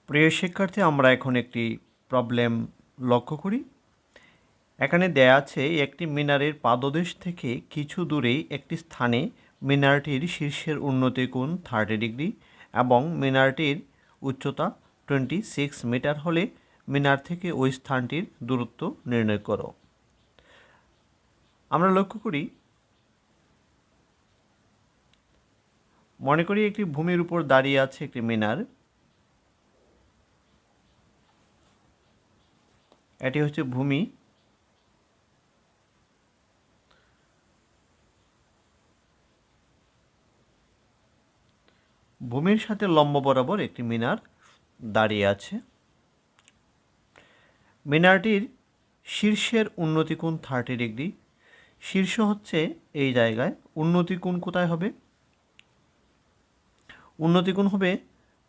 প্রিয় শিক্ষার্থী, আমরা এখন একটি প্রবলেম লক্ষ্য করি। এখানে দেয়া আছে একটি মিনারের পাদদেশ থেকে কিছু দূরেই একটি স্থানে মিনারটির শীর্ষের উন্নতি কোণ 30 ডিগ্রি এবং মিনারটির উচ্চতা 26 মিটার হলে মিনার থেকে ওই স্থানটির দূরত্ব নির্ণয় করো। আমরা লক্ষ্য করি, মনে করি একটি ভূমির উপর দাঁড়িয়ে আছে একটি মিনার। এটি হচ্ছে ভূমি। ভূমির সাথে লম্ব বরাবর একটি মিনার দাঁড়িয়ে আছে। মিনারটির শীর্ষের উন্নতি কোণ 30 ডিগ্রি। শীর্ষ হচ্ছে এই জায়গায়, উন্নতি কোণ কোথায় হবে? উন্নতি কোণ হবে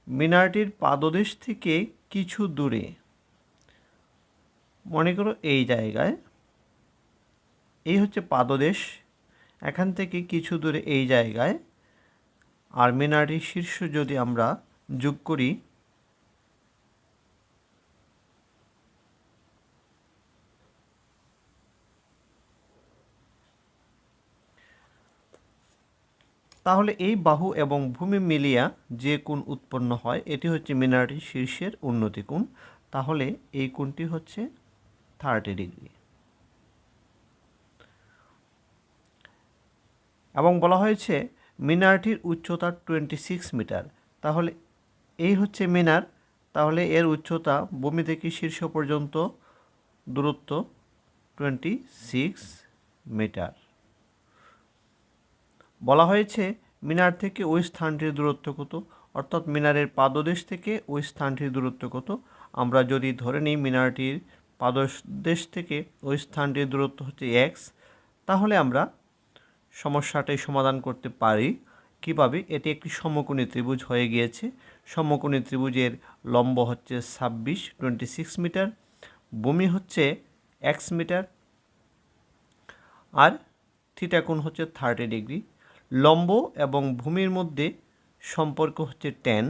মিনারটির পাদদেশ থেকে কিছু দূরে। মনে করো এই জায়গায়, এই হচ্ছে পাদদেশ, এখান থেকে কিছু দূরে এই জায়গায়। আর মিনারটির শীর্ষ যদি আমরা যোগ করি, তাহলে এই বাহু এবং ভূমি মিলিয়া যে কোণ উৎপন্ন হয় এটি হচ্ছে মিনারটির শীর্ষের উন্নতি কোণ। তাহলে এই কোণটি হচ্ছে 30 ডিগ্রি। এবং বলা হয়েছে মিনারটির উচ্চতা 26 মিটার। তাহলে এই হচ্ছে মিনার, তাহলে এর উচ্চতা ভূমি থেকে শীর্ষ পর্যন্ত দূরত্ব 26 মিটার। বলা হয়েছে মিনার থেকে ওই স্থানটির দূরত্ব কত, অর্থাৎ মিনারের পাদদেশ থেকে ওই স্থানটির দূরত্ব কত। আমরা যদি ধরে নিই মিনারটির পাদদেশ থেকে ওই স্থানটির দূরত্ব হচ্ছে x, তাহলে আমরা সমস্যাটাই সমাধান করতে পারি। কিভাবে? এটি একটি সমকোণী ত্রিভুজ হয়ে গিয়েছে। সমকোণী ত্রিভুজের লম্ব হচ্ছে 26 মিটার, ভূমি হচ্ছে x মিটার, আর থিটা কোণ হচ্ছে 30 ডিগ্রি। লম্ব এবং ভূমির মধ্যে সম্পর্ক হচ্ছে tan।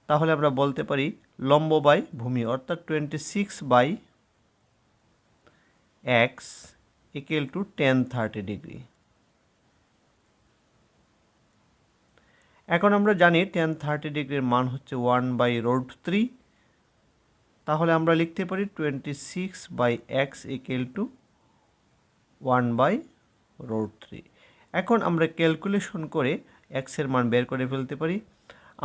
তাহলে আমরা বলতে পারি লম্ব বাই ভূমি, অর্থাৎ 26/x = tan 30 ডিগ্রি। এখন আমরা জানি tan 30 ডিগ্রির মান হচ্ছে 1/√3। তাহলে আমরা লিখতে পারি 26/x = 1/√3। এখন আমরা ক্যালকুলেশন করে x এর মান বের করে ফেলতে পারি।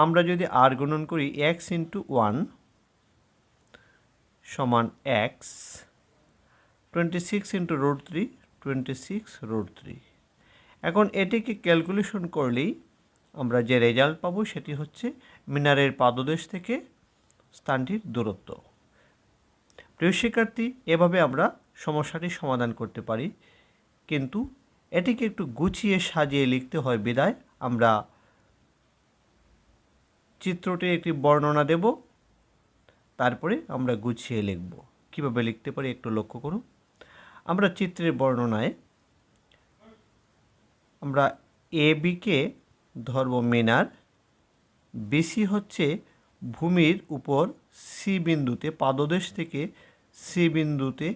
আমরা যদি r গুণন করি, x × 1 = x, 26 × √3 26√3। এখন এটিকে ক্যালকুলেশন করলেই আমরা যে রেজাল্ট পাবো সেটি হচ্ছে মিনারের পাদদেশ থেকে স্থানটির দূরত্ব। প্রিয় শিক্ষার্থী, এভাবে আমরা সমস্যাটি সমাধান করতে পারি, কিন্তু এটিকে একটু গুছিয়ে সাজিয়ে লিখতে হয় বিধায় আমরা চিত্রটির একটি বর্ণনা দেব, তারপরে আমরা গুছিয়ে লিখব। কিভাবে লিখতে পারি একটু লক্ষ্য করুন। আমরা চিত্রের বর্ণনায় আমরা AB-কে ধরব মিনার, BC হচ্ছে ভূমির উপর C বিন্দুতে, পাদদেশ থেকে C বিন্দুতে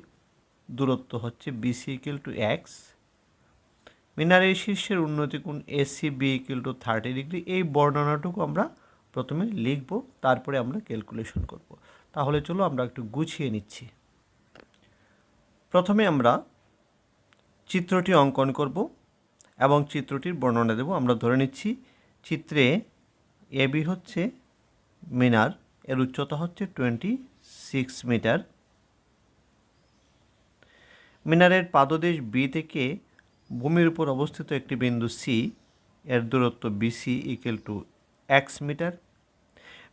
দূরত্ব হচ্ছে BC = x। মিনারের শীর্ষের উন্নতি কোণ ACB = 30 ডিগ্রি। এই বর্ণনাটুকু আমরা প্রথমে লিখব, তারপরে আমরা ক্যালকুলেশন করব। তাহলে চলো আমরা একটু গুছিয়ে নিচ্ছি। প্রথমে আমরা চিত্রটি অঙ্কন করব এবং চিত্রটির বর্ণনা দেব। আমরা ধরে নিচ্ছি চিত্রে AB হচ্ছে মিনার, এর উচ্চতা হচ্ছে 26 মিটার। মিনারের পাদদেশ B থেকে ভূমির উপর অবস্থিত একটি বিন্দু C, এর দূরত্ব BC = x মিটার।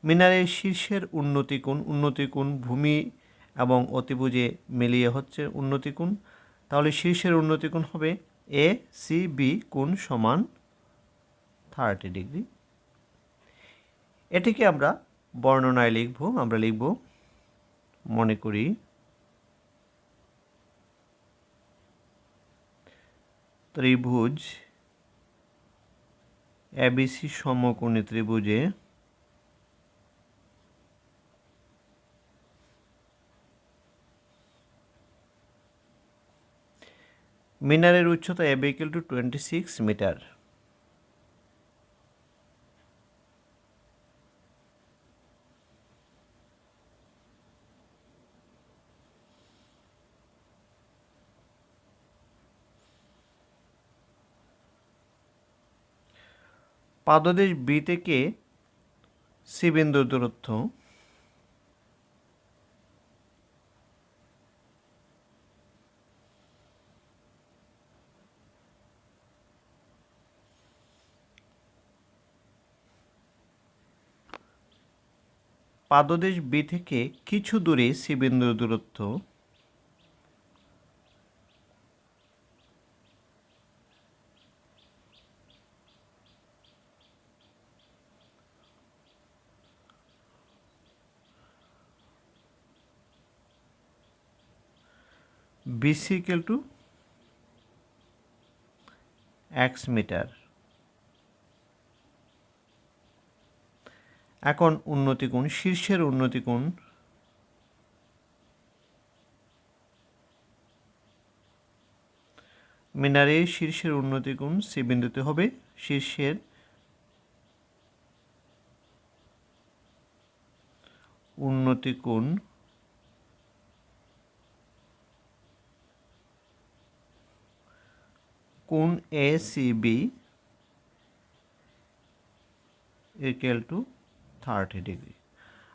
মিনারের শীর্ষের উন্নতি কোণ ভূমি এবং অতিভুজে মিলিয়ে হচ্ছে উন্নতি কোণ। তাহলে শীর্ষের উন্নতি কোণ হবে ACB কোণ সমান 30 ডিগ্রি। এটিকে আমরা বর্ণনায় লিখব। আমরা লিখব, মনে করি ত্রিভুজ ABC সমকোণী ত্রিভুজে মিনারের উচ্চতা AB equal to 26 মিটার। পাদদেশ B থেকে C বিন্দুর দূরত্ব পাদদেশ B থেকে কিছু দূরে C বিন্দুর দূরত্ব BC equal to x metre. এখন উন্নতি কোণ, শীর্ষের উন্নতি কোণ মিনারের শীর্ষের উন্নতি কোণ C বিন্দুতে হবে। শীর্ষের উন্নতি কোণ কোণ ACB equal to 30 ডিগ্রি।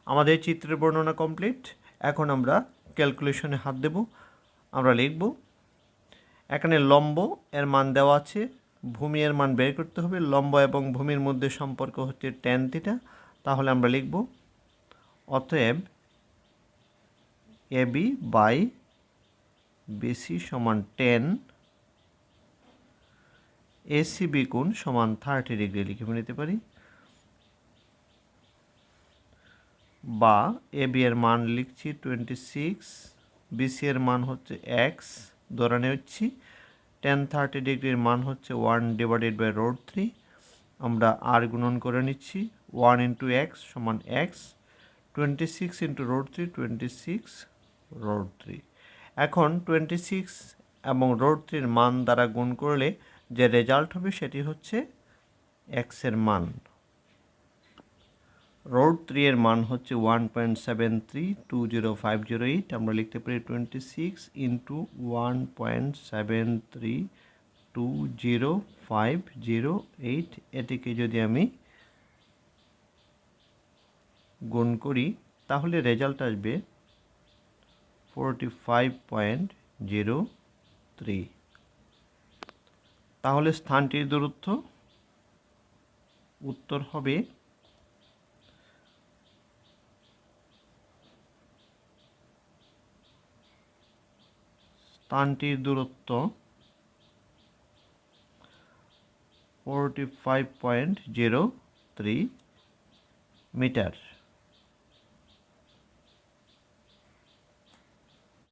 আমাদের চিত্রের বর্ণনা কমপ্লিট। এখন আমরা ক্যালকুলেশনে হাত দেব। আমরা লিখব, এখানে লম্ব এর মান দেওয়া আছে, ভূমি এর মান বের করতে হবে। লম্ব এবং ভূমির মধ্যে সম্পর্ক হচ্ছে tan থিটা। তাহলে আমরা লিখব অতএব AB বাই BC সমান 10 ACB কোণ সমান 30 ডিগ্রি লিখে নিতে পারি, বা AB এর মান লিখছি 26, BC এর মান হচ্ছে x ধরে নিচ্ছি, tan 30 ডিগ্রির মান হচ্ছে 1/√3। আমরা r গুণন করে নিচ্ছি, 1 × x সমান x, 26 × √3 26√3। এখন 26 এবং √3 মান দ্বারা গুণ করলে যে রেজাল্ট হবে সেটি হচ্ছে x এর মান। √3 এর মান হচ্ছে 1.732058। আমরা লিখতে পারি 26 × 1.732058। এটিকে যদি আমি গুণ করি তাহলে রেজাল্ট আসবে 45.03। তাহলে স্থানটির দূরত্ব উত্তর হবে স্থানটির দূরত্ব 45.03 মিটার।